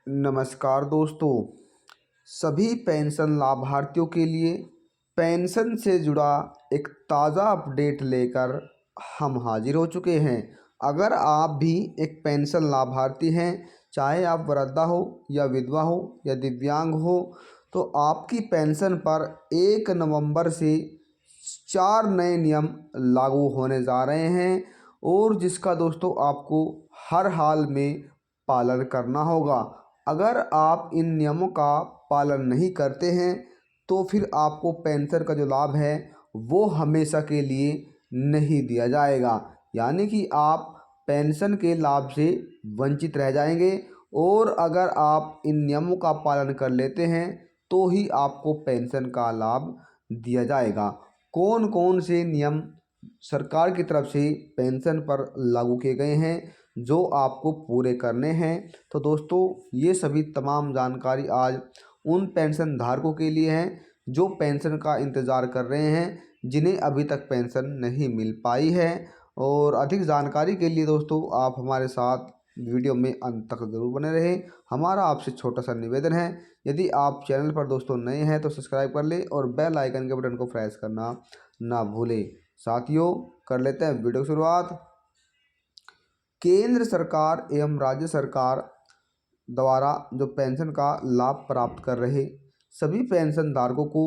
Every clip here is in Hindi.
नमस्कार दोस्तों। सभी पेंशन लाभार्थियों के लिए पेंशन से जुड़ा एक ताज़ा अपडेट लेकर हम हाजिर हो चुके हैं। अगर आप भी एक पेंशन लाभार्थी हैं, चाहे आप वृद्धा हो या विधवा हो या दिव्यांग हो, तो आपकी पेंशन पर 1 नवंबर से 4 नए नियम लागू होने जा रहे हैं और जिसका दोस्तों आपको हर हाल में पालन करना होगा। अगर आप इन नियमों का पालन नहीं करते हैं तो फिर आपको पेंशन का जो लाभ है वो हमेशा के लिए नहीं दिया जाएगा, यानी कि आप पेंशन के लाभ से वंचित रह जाएंगे। और अगर आप इन नियमों का पालन कर लेते हैं तो ही आपको पेंशन का लाभ दिया जाएगा। कौन कौन से नियम सरकार की तरफ से पेंशन पर लागू किए गए हैं जो आपको पूरे करने हैं, तो दोस्तों ये सभी तमाम जानकारी आज उन पेंशन धारकों के लिए हैं जो पेंशन का इंतज़ार कर रहे हैं, जिन्हें अभी तक पेंशन नहीं मिल पाई है। और अधिक जानकारी के लिए दोस्तों आप हमारे साथ वीडियो में अंत तक ज़रूर बने रहें। हमारा आपसे छोटा सा निवेदन है, यदि आप चैनल पर दोस्तों नए हैं तो सब्सक्राइब कर लें और बेल आइकन के बटन को प्रेस करना ना भूलें। साथियों, कर लेते हैं वीडियो की शुरुआत। केंद्र सरकार एवं राज्य सरकार द्वारा जो पेंशन का लाभ प्राप्त कर रहे सभी पेंशन धारकों को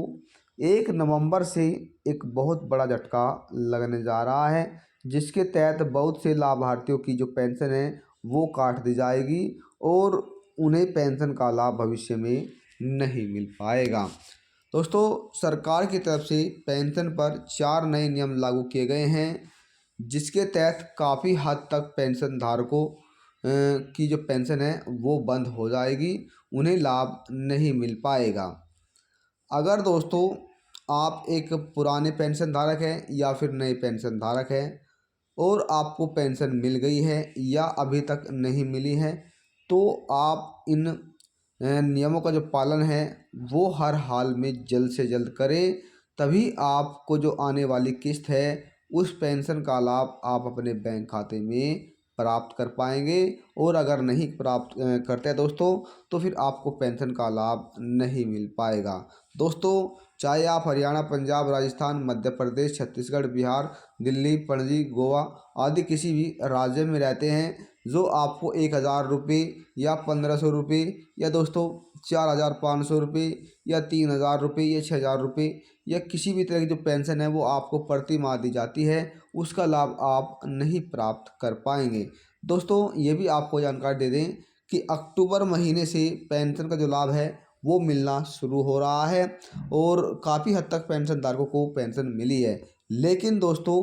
1 नवंबर से एक बहुत बड़ा झटका लगने जा रहा है, जिसके तहत बहुत से लाभार्थियों की जो पेंशन है वो काट दी जाएगी और उन्हें पेंशन का लाभ भविष्य में नहीं मिल पाएगा। दोस्तों, सरकार की तरफ से पेंशन पर 4 नए नियम लागू किए गए हैं, जिसके तहत काफ़ी हद तक पेंशन धारकों की जो पेंशन है वो बंद हो जाएगी, उन्हें लाभ नहीं मिल पाएगा। अगर दोस्तों आप एक पुराने पेंशन धारक हैं या फिर नए पेंशन धारक हैं और आपको पेंशन मिल गई है या अभी तक नहीं मिली है, तो आप इन नियमों का जो पालन है वो हर हाल में जल्द से जल्द करें, तभी आपको जो आने वाली किस्त है उस पेंशन का लाभ आप अपने बैंक खाते में प्राप्त कर पाएंगे। और अगर नहीं प्राप्त करते हैं दोस्तों, तो फिर आपको पेंशन का लाभ नहीं मिल पाएगा। दोस्तों, चाहे आप हरियाणा, पंजाब, राजस्थान, मध्य प्रदेश, छत्तीसगढ़, बिहार, दिल्ली, पणजी, गोवा आदि किसी भी राज्य में रहते हैं, जो आपको 1,000 रुपये या 1,500 रुपये या दोस्तों 4,500 रुपये या 3,000 रुपये या 6,000 रुपये या किसी भी तरह की जो पेंशन है वो आपको प्रति माह दी जाती है, उसका लाभ आप नहीं प्राप्त कर पाएंगे। दोस्तों, ये भी आपको जानकारी दे दें कि अक्टूबर महीने से पेंशन का जो लाभ है वो मिलना शुरू हो रहा है और काफ़ी हद तक पेंशन धारकों को पेंशन मिली है। लेकिन दोस्तों,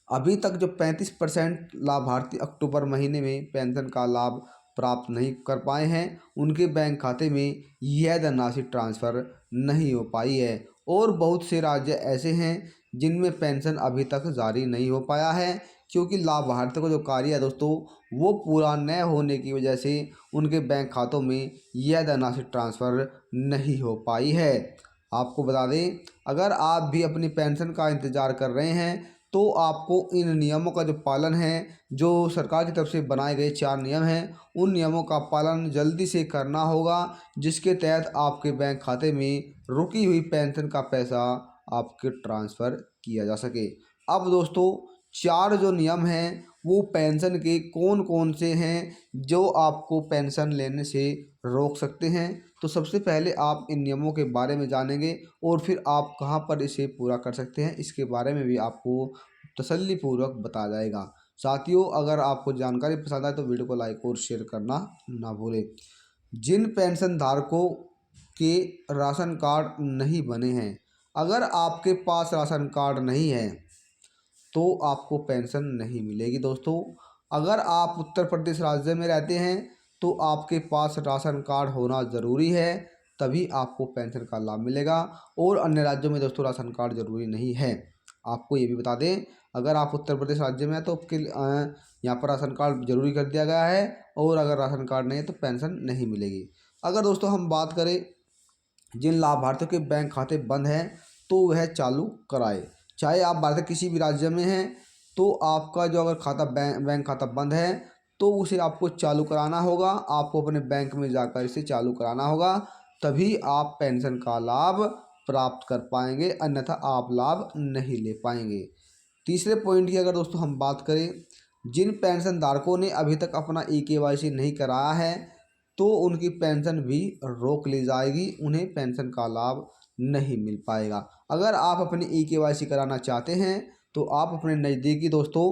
अभी तक जो 35% लाभार्थी अक्टूबर महीने में पेंशन का लाभ प्राप्त नहीं कर पाए हैं, उनके बैंक खाते में यह धनराशि ट्रांसफ़र नहीं हो पाई है। और बहुत से राज्य ऐसे हैं जिनमें पेंशन अभी तक जारी नहीं हो पाया है, क्योंकि लाभार्थी का जो कार्य है दोस्तों वो पूरा न होने की वजह से उनके बैंक खातों में यह धनराशि ट्रांसफ़र नहीं हो पाई है। आपको बता दें, अगर आप भी अपनी पेंशन का इंतज़ार कर रहे हैं तो आपको इन नियमों का जो पालन है, जो सरकार की तरफ से बनाए गए 4 नियम हैं, उन नियमों का पालन जल्दी से करना होगा, जिसके तहत आपके बैंक खाते में रुकी हुई पेंशन का पैसा आपके ट्रांसफ़र किया जा सके। अब दोस्तों, 4 जो नियम हैं वो पेंशन के कौन कौन से हैं जो आपको पेंशन लेने से रोक सकते हैं, तो सबसे पहले आप इन नियमों के बारे में जानेंगे और फिर आप कहां पर इसे पूरा कर सकते हैं इसके बारे में भी आपको तसल्लीपूर्वक बताया जाएगा। साथियों, अगर आपको जानकारी पसंद आए तो वीडियो को लाइक और शेयर करना ना भूलें। जिन पेंशन धारकों के राशन कार्ड नहीं बने हैं, अगर आपके पास राशन कार्ड नहीं है तो आपको पेंशन नहीं मिलेगी। दोस्तों, अगर आप उत्तर प्रदेश राज्य में रहते हैं तो आपके पास राशन कार्ड होना ज़रूरी है, तभी आपको पेंशन का लाभ मिलेगा। और अन्य राज्यों में दोस्तों राशन कार्ड ज़रूरी नहीं है। आपको ये भी बता दें, अगर आप उत्तर प्रदेश राज्य में हैं तो आपके यहाँ पर राशन कार्ड जरूरी कर दिया गया है, और अगर राशन कार्ड नहीं है तो पेंशन नहीं मिलेगी। अगर दोस्तों हम बात करें जिन लाभार्थियों के बैंक खाते बंद हैं तो वह चालू कराए। चाहे आप भारत के किसी भी राज्य में हैं, तो आपका जो अगर खाता बैंक खाता बंद है तो उसे आपको चालू कराना होगा। आपको अपने बैंक में जाकर इसे चालू कराना होगा, तभी आप पेंशन का लाभ प्राप्त कर पाएंगे, अन्यथा आप लाभ नहीं ले पाएंगे। तीसरे पॉइंट की अगर दोस्तों हम बात करें, जिन पेंशन धारकों ने अभी तक अपना ई-केवाईसी नहीं कराया है तो उनकी पेंशन भी रोक ली जाएगी, उन्हें पेंशन का लाभ नहीं मिल पाएगा। अगर आप अपनी ई-केवाईसी कराना चाहते हैं तो आप अपने नज़दीकी दोस्तों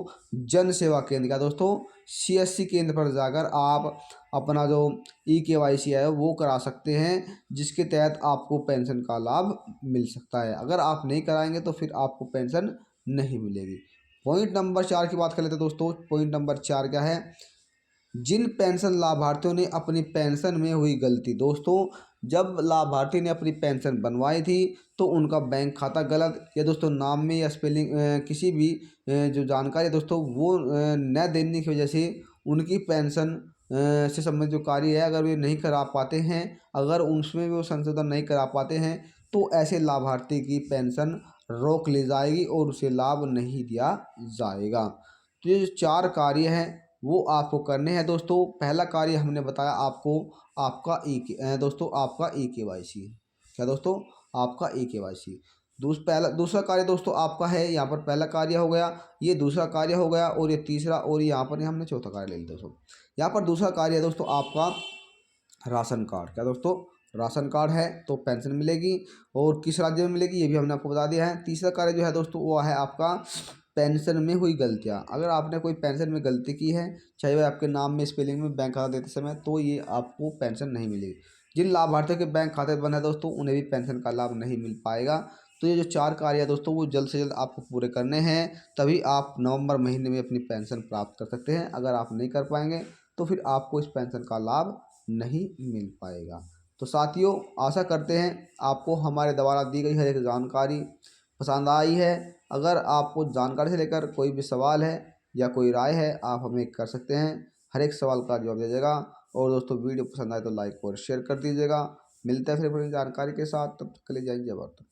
जन सेवा केंद्र का दोस्तों सीएससी केंद्र पर जाकर आप अपना जो ई-केवाईसी है वो करा सकते हैं, जिसके तहत आपको पेंशन का लाभ मिल सकता है। अगर आप नहीं कराएंगे तो फिर आपको पेंशन नहीं मिलेगी। पॉइंट नंबर 4 की बात कर लेते हैं दोस्तों। पॉइंट नंबर 4 क्या है, जिन पेंशन लाभार्थियों ने अपनी पेंशन में हुई गलती। दोस्तों जब लाभार्थी ने अपनी पेंशन बनवाई थी तो उनका बैंक खाता गलत या दोस्तों नाम में या स्पेलिंग किसी भी जो जानकारी है दोस्तों वो न देने की वजह से उनकी पेंशन से संबंधित जो कार्य है अगर वे नहीं करा पाते हैं, अगर उसमें वो संशोधन नहीं करा पाते हैं तो ऐसे लाभार्थी की पेंशन रोक ली जाएगी और उसे लाभ नहीं दिया जाएगा। तो ये जो 4 कार्य हैं वो आपको करने हैं दोस्तों। पहला कार्य हमने बताया आपको, आपका दोस्तों आपका ई-केवाईसी। क्या दोस्तों, आपका ई-केवाईसी। दूसरा कार्य दोस्तों आपका है, यहाँ पर पहला कार्य हो गया, ये दूसरा कार्य हो गया और ये तीसरा, और यहाँ पर हमने चौथा कार्य ले लिया दोस्तों। यहाँ पर दूसरा कार्य है दोस्तों आपका राशन कार्ड। क्या दोस्तों, राशन कार्ड है तो पेंशन मिलेगी, और किस राज्य में मिलेगी ये भी हमने आपको बता दिया है। तीसरा कार्य जो है दोस्तों वो है आपका पेंशन में हुई गलतियाँ। अगर आपने कोई पेंशन में गलती की है, चाहे वह आपके नाम में स्पेलिंग में बैंक खाता देते समय, तो ये आपको पेंशन नहीं मिलेगी। जिन लाभार्थियों के बैंक खाते बंद है दोस्तों उन्हें भी पेंशन का लाभ नहीं मिल पाएगा। तो ये जो 4 कार्य है दोस्तों वो जल्द से जल्द आपको पूरे करने हैं, तभी आप नवंबर महीने में अपनी पेंशन प्राप्त कर सकते हैं। अगर आप नहीं कर पाएंगे तो फिर आपको इस पेंशन का लाभ नहीं मिल पाएगा। तो साथियों आशा करते हैं आपको हमारे द्वारा दी गई हर एक जानकारी पसंद आई है। अगर आपको जानकारी से लेकर कोई भी सवाल है या कोई राय है आप हमें कर सकते हैं, हर एक सवाल का जवाब दीजिएगा। और दोस्तों वीडियो पसंद आए तो लाइक और शेयर कर दीजिएगा। मिलते हैं फिर अपनी जानकारी के साथ, तब तक के लिए जय जय भारत।